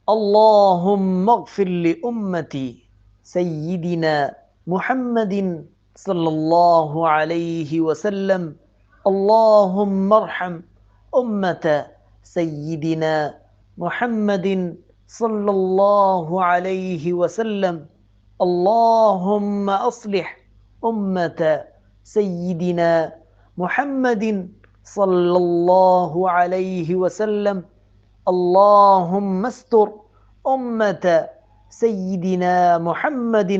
اللهم اغفر لأمتي سيدنا محمد صلى الله عليه وسلم. اللهم ارحم أمة سيدنا محمد صلى الله عليه وسلم. اللهم أصلح أمة سيدنا محمد صلى الله عليه وسلم. اللهم استر أمة سيدنا محمد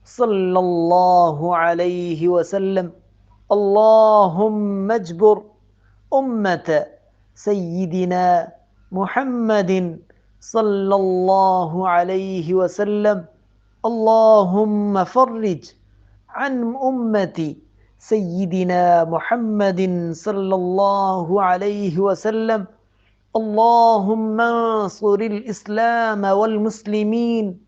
صلى الله عليه وسلم. اللهم اجبر أمة سيدنا محمد صلى الله عليه وسلم. اللهم فرج عن أمة سيدنا محمد صلى الله عليه وسلم. اللهم انصر الإسلام والمسلمين.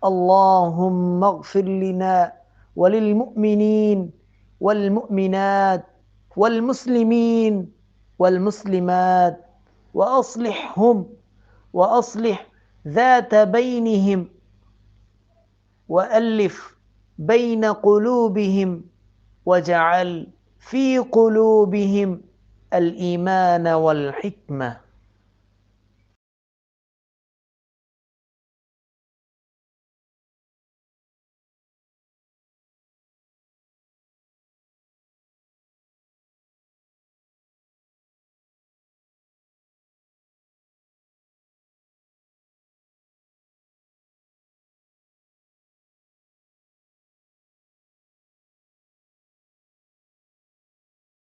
اللهم اغفر لنا وللمؤمنين والمؤمنات والمسلمين والمسلمات وأصلحهم وأصلح ذات بينهم وألف بين قلوبهم واجعل في قلوبهم الإيمان والحكمة.